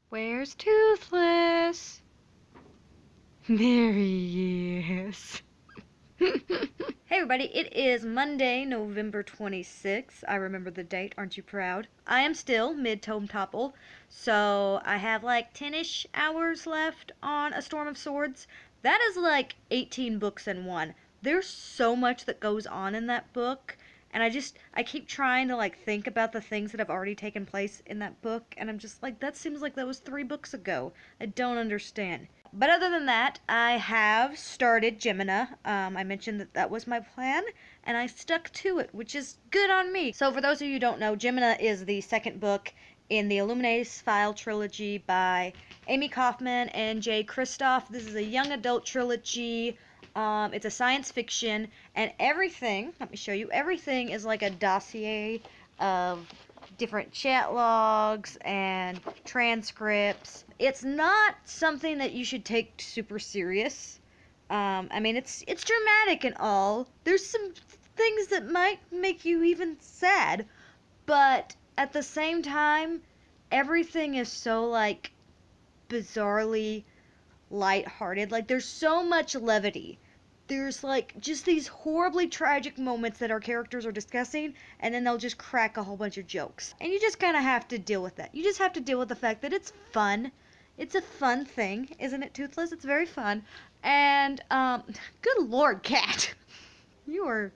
Where's Toothless? There he is. Hey everybody, it is Monday, November 26th. I remember the date, aren't you proud? I am still mid-tome topple, so I have like 10-ish hours left on A Storm of Swords. That is like 18 books in one. There's so much that goes on in that book, and I keep trying to like think about the things that have already taken place in that book, and I'm just like, that seems like that was 3 books ago. I don't understand. But other than that, I have started Gemina. I mentioned that that was my plan, and I stuck to it, which is good on me. So for those of you who don't know, Gemina is the second book in the Illuminatus File trilogy by Amy Kaufman and Jay Kristoff. This is a young adult trilogy. It's a science fiction, and everything, let me show you, everything is like a dossier of different chat logs and transcripts. It's not something that you should take super serious. I mean, it's dramatic and all. There's some things that might make you even sad, but at the same time, everything is so like bizarrely lighthearted. Like there's so much levity. There's like just these horribly tragic moments that our characters are discussing, and then they'll just crack a whole bunch of jokes. And you just kind of have to deal with that. You just have to deal with the fact that it's fun. It's a fun thing, isn't it, Toothless? It's very fun. And, good lord, Cat. You are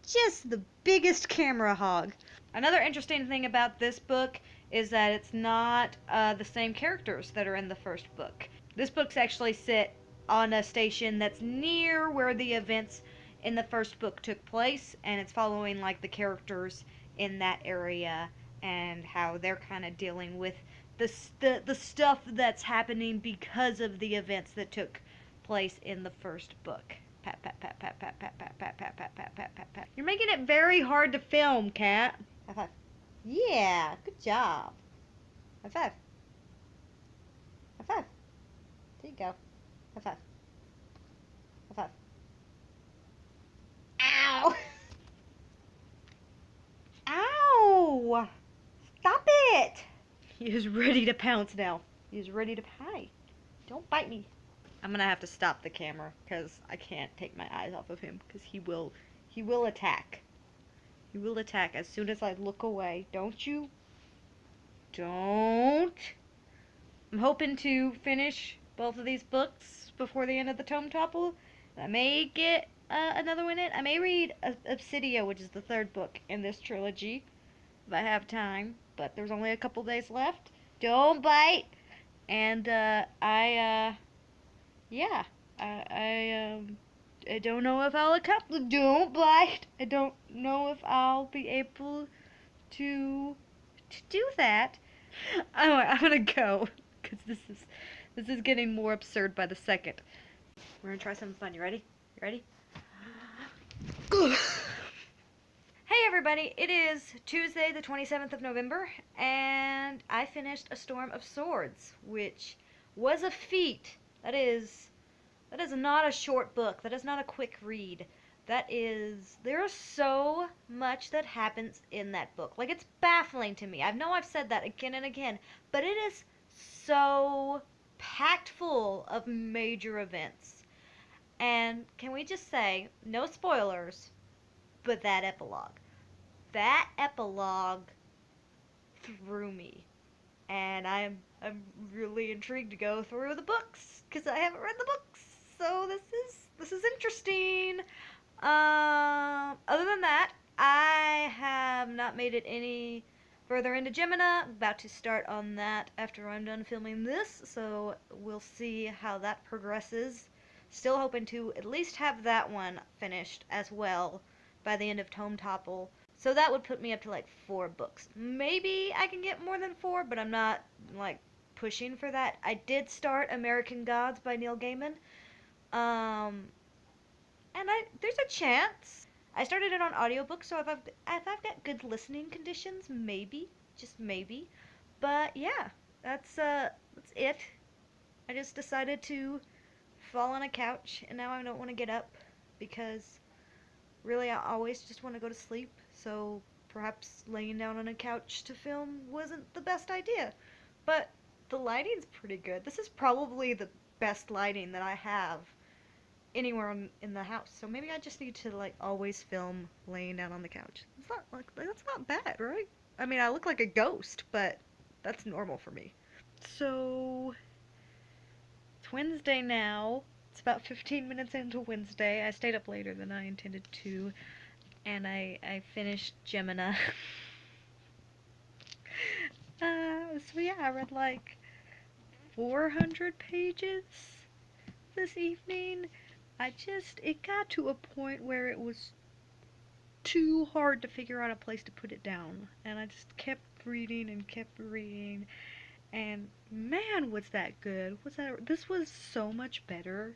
just the biggest camera hog. Another interesting thing about this book is that it's not the same characters that are in the first book. This book's actually set on a station that's near where the events in the first book took place, and it's following like the characters in that area and how they're kind of dealing with the stuff that's happening because of the events that took place in the first book. Pat pat pat pat pat pat pat pat pat pat pat pat pat pat. You're making it very hard to film, Cat. High five. Yeah, good job. High five. High five. There you go. High five. High five. Ow! Ow! Stop it! He is ready to pounce now. He is ready to hi. Don't bite me. I'm gonna have to stop the camera because I can't take my eyes off of him because he will attack. He will attack as soon as I look away. Don't you? Don't. I'm hoping to finish both of these books before the end of the tome topple. I may get another one in. I may read Obsidia, which is the third book in this trilogy, if I have time. But there's only a couple days left. Don't bite. And yeah, I don't know if I'll accomplish. Don't bite. I don't know if I'll be able to do that. Anyway, I'm gonna go because this is getting more absurd by the second. We're gonna try something fun. You ready? You ready? Hey everybody, it is Tuesday the 27th of November, and I finished A Storm of Swords, which was a feat. That is not a short book. That is not a quick read. There is so much that happens in that book. Like, it's baffling to me. I know I've said that again and again, but it is so packed full of major events. And can we just say, no spoilers, but that epilogue. That epilogue threw me. And I'm really intrigued to go through the books because I haven't read the books. So this is interesting. Other than that, I have not made it any further into Gemina. I'm about to start on that after I'm done filming this, so we'll see how that progresses. Still hoping to at least have that one finished as well by the end of Tome Topple. So that would put me up to like 4 books. Maybe I can get more than 4, but I'm not like pushing for that. I did start American Gods by Neil Gaiman. And there's a chance. I started it on audiobook, so if I've got good listening conditions, maybe, just maybe. But yeah, that's it. I just decided to fall on a couch, and now I don't want to get up because really I always just want to go to sleep. So perhaps laying down on a couch to film wasn't the best idea. But The lighting's pretty good. This is probably the best lighting that I have anywhere in the house. So maybe I just need to like always film laying down on the couch. It's not like that's not bad, right? I mean, I look like a ghost, but that's normal for me. So it's Wednesday now. It's about 15 minutes into Wednesday. I stayed up later than I intended to, and I finished Gemina. So yeah, I read like 400 pages this evening. It got to a point where it was too hard to figure out a place to put it down. And I just kept reading and kept reading. And man, was that good. This was so much better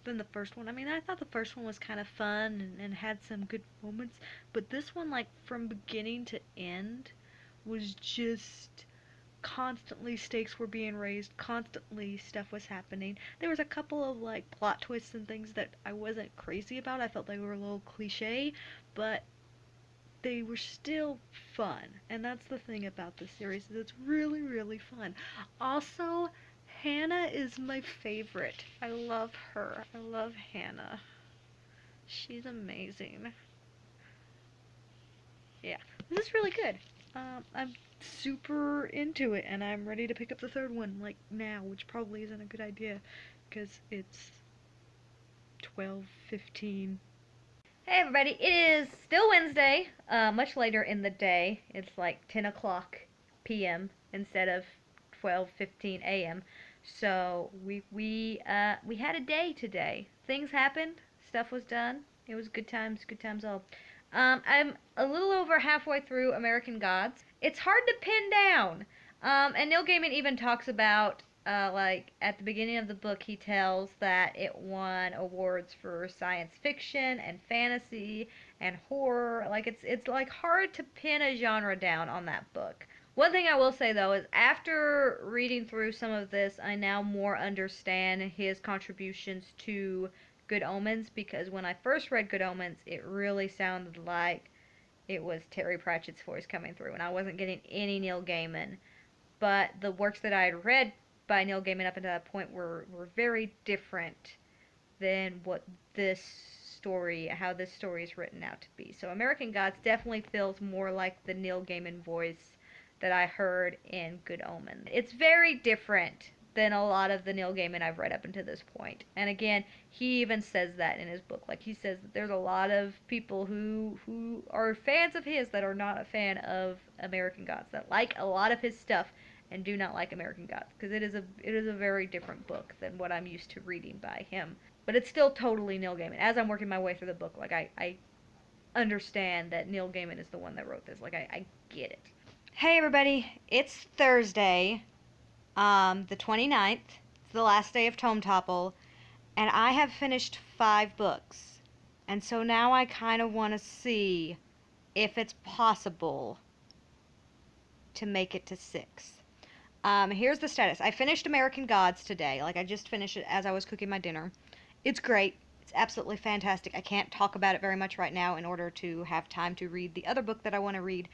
than the first one. I mean, I thought the first one was kind of fun and had some good moments. But this one, like, from beginning to end, was just constantly stakes were being raised, constantly stuff was happening. There was a couple of like plot twists and things that I wasn't crazy about. I felt they were a little cliche, but they were still fun. And that's the thing about this series, is it's really, really fun. Also, Hannah is my favorite. I love her. I love Hannah. She's amazing. Yeah, this is really good. I'm super into it, and I'm ready to pick up the third one, like, now, which probably isn't a good idea, because it's 12:15. Hey everybody, it is still Wednesday, much later in the day. It's like 10 o'clock p.m. instead of 12:15 a.m. So we had a day today. Things happened, stuff was done. It was good times all. I'm a little over halfway through American Gods. It's hard to pin down. And Neil Gaiman even talks about, like, at the beginning of the book, he tells that it won awards for science fiction and fantasy and horror. Like, it's like hard to pin a genre down on that book. One thing I will say, though, is after reading through some of this, I now more understand his contributions to Good Omens, because when I first read Good Omens, it really sounded like it was Terry Pratchett's voice coming through, and I wasn't getting any Neil Gaiman. But the works that I had read by Neil Gaiman up until that point were very different than what how this story is written out to be. So American Gods definitely feels more like the Neil Gaiman voice that I heard in Good Omens. It's very different than a lot of the Neil Gaiman I've read up until this point. And again, he even says that in his book. Like, he says that there's a lot of people who are fans of his that are not a fan of American Gods, that like a lot of his stuff and do not like American Gods, because it is a very different book than what I'm used to reading by him. But it's still totally Neil Gaiman. As I'm working my way through the book, like, I understand that Neil Gaiman is the one that wrote this. Like, I get it. Hey everybody, it's Thursday, the 29th. It's the last day of Tome Topple, and I have finished 5 books. And so now I kind of want to see if it's possible to make it to 6. Here's the status. I finished American Gods today. Like, I just finished it as I was cooking my dinner. It's great. It's absolutely fantastic. I can't talk about it very much right now in order to have time to read the other book that I want to read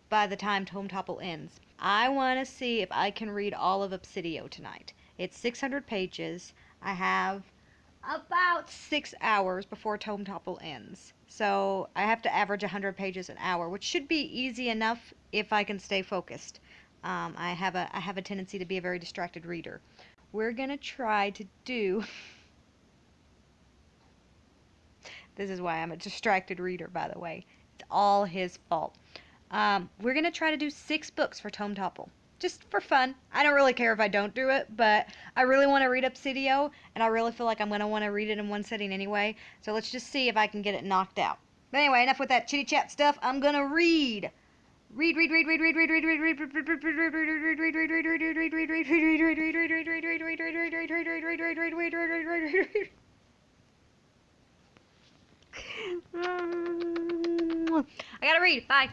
by the time Tome Topple ends. I want to see if I can read all of Obsidio tonight. It's 600 pages. I have about 6 hours before Tome Topple ends. So I have to average 100 pages an hour, which should be easy enough if I can stay focused. I have a tendency to be a very distracted reader. We're going to try to do... This is why I'm a distracted reader, by the way. It's all his fault. We're going to try to do 6 books for Tome Topple. Just for fun. I don't really care if I don't do it, but I really want to read Obsidio, and I really feel like I'm going to want to read it in one sitting anyway. So let's just see if I can get it knocked out. But anyway, enough with that chitty chat stuff. I'm going to read. I gotta read. Bye.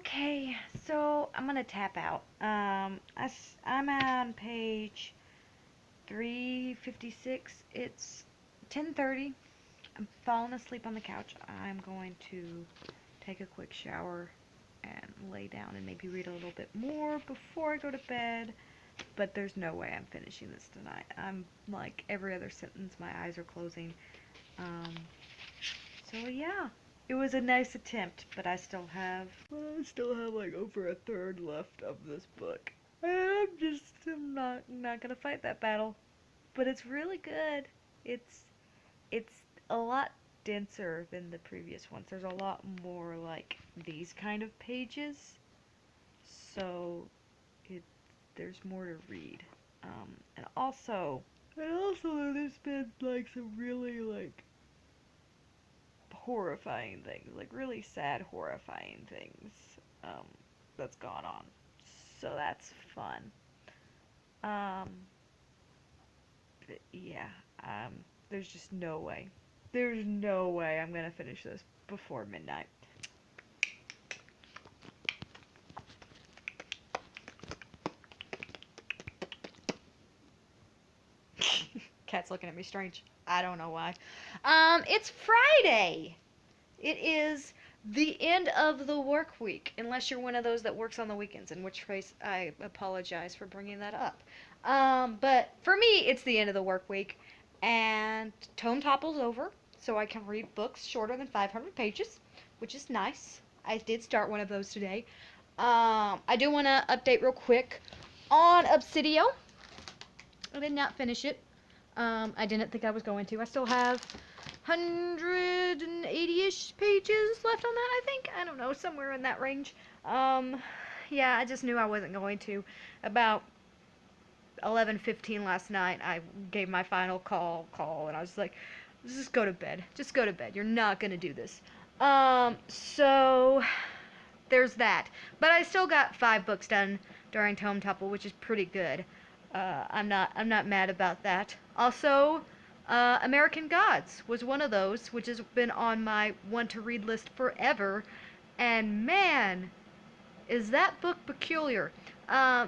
Okay, so I'm gonna tap out. I'm on page 356. It's 10:30. I'm falling asleep on the couch. I'm going to take a quick shower and lay down and maybe read a little bit more before I go to bed. But there's no way I'm finishing this tonight. I'm like every other sentence, my eyes are closing. Um, so yeah, it was a nice attempt, but I still have like over a third left of this book. I'm not gonna fight that battle. But it's really good. It's a lot denser than the previous ones. There's a lot more like these kind of pages, so it there's more to read. And also there's been like some really like horrifying things, like really sad horrifying things um, that's gone on. So that's fun. Um, yeah, um, there's just no way. There's no way I'm gonna finish this before midnight. Cat's looking at me strange. I don't know why. It's Friday. It is the end of the work week, unless you're one of those that works on the weekends, in which case I apologize for bringing that up. But for me, it's the end of the work week, and Tome Topple's over, so I can read books shorter than 500 pages, which is nice. I did start one of those today. I do want to update real quick on Obsidio. I did not finish it. I didn't think I was going to. I still have 180-ish pages left on that, I think. I don't know, somewhere in that range. Yeah, I just knew I wasn't going to. About 11:15 last night, I gave my final call, and I was like, just go to bed. Just go to bed. You're not going to do this. So there's that. But I still got 5 books done during Tome Topple, which is pretty good. I'm not mad about that. Also, American Gods was one of those, which has been on my want-to-read list forever. And man, is that book peculiar.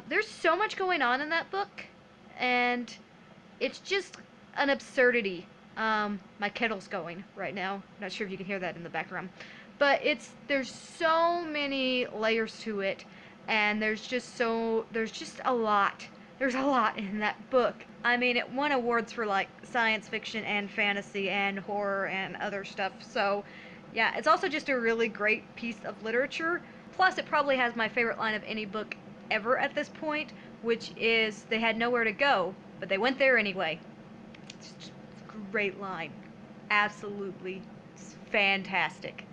There's so much going on in that book, and it's just an absurdity. My kettle's going right now. Not sure if you can hear that in the background. But there's so many layers to it, and there's just a lot. There's a lot in that book. I mean, it won awards for like science fiction and fantasy and horror and other stuff. So, yeah, it's also just a really great piece of literature. Plus, it probably has my favorite line of any book ever at this point, which is, they had nowhere to go, but they went there anyway. It's a great line. Absolutely fantastic.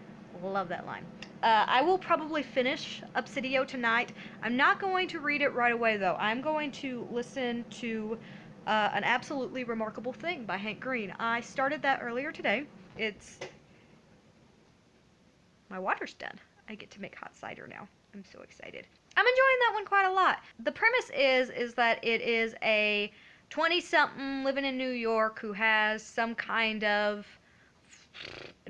Love that line. I will probably finish Obsidio tonight. I'm not going to read it right away, though. I'm going to listen to An Absolutely Remarkable Thing by Hank Green. I started that earlier today. My water's done. I get to make hot cider now. I'm so excited. I'm enjoying that one quite a lot. The premise is that it is a 20-something living in New York who has some kind of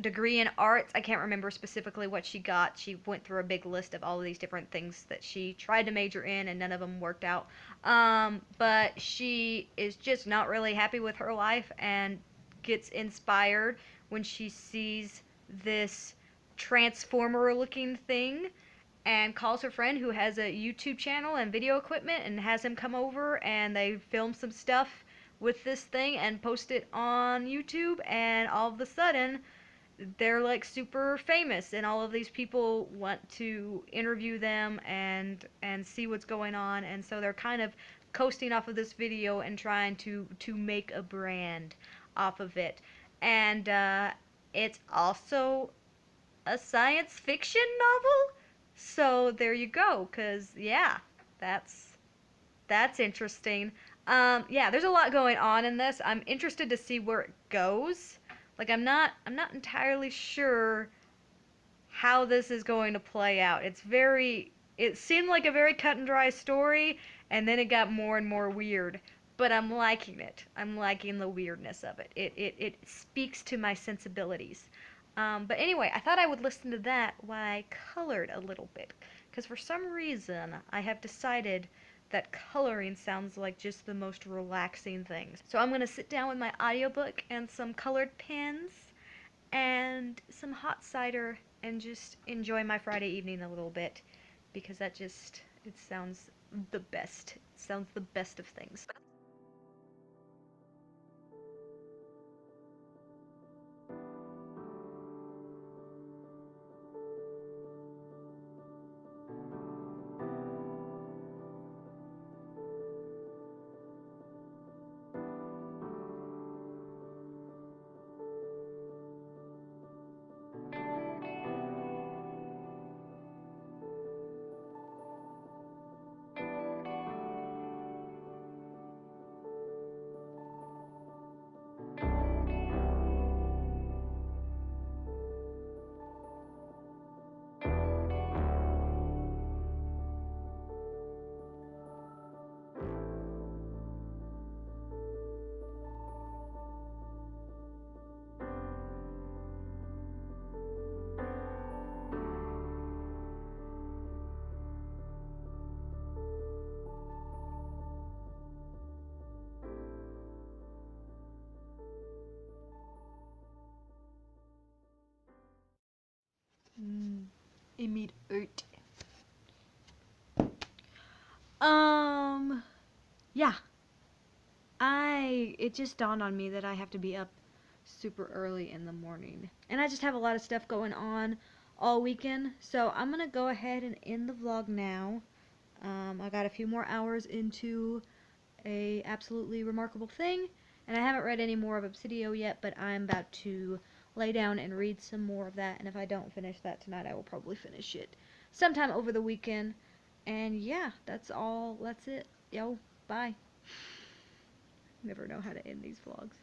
degree in arts. I can't remember specifically what she got. She went through a big list of all of these different things that she tried to major in, and none of them worked out. But she is just not really happy with her life and gets inspired when she sees this transformer looking thing, and calls her friend who has a YouTube channel and video equipment, and has him come over, and they film some stuff with this thing and post it on YouTube, and all of a sudden they're like super famous, and all of these people want to interview them and see what's going on, and so they're kind of coasting off of this video and trying to make a brand off of it. And it's also a science fiction novel, so there you go. Cause yeah, that's interesting. Yeah, there's a lot going on in this. I'm interested to see where it goes. Like, I'm not entirely sure how this is going to play out. It seemed like a very cut and dry story, and then it got more and more weird. But I'm liking it. I'm liking the weirdness of it. It speaks to my sensibilities. But anyway, I thought I would listen to that while I colored a little bit, because for some reason I have decided that coloring sounds like just the most relaxing thing. So I'm gonna sit down with my audiobook and some colored pens and some hot cider and just enjoy my Friday evening a little bit, because that just, it sounds the best. It sounds the best of things. It made hurt. Yeah. It just dawned on me that I have to be up super early in the morning. And I just have a lot of stuff going on all weekend. So I'm gonna go ahead and end the vlog now. I got a few more hours into a absolutely remarkable thing. And I haven't read any more of Obsidio yet, but I'm about to lay down and read some more of that. And if I don't finish that tonight, I will probably finish it sometime over the weekend. And yeah, that's all. That's it. Yo, bye. Never know how to end these vlogs.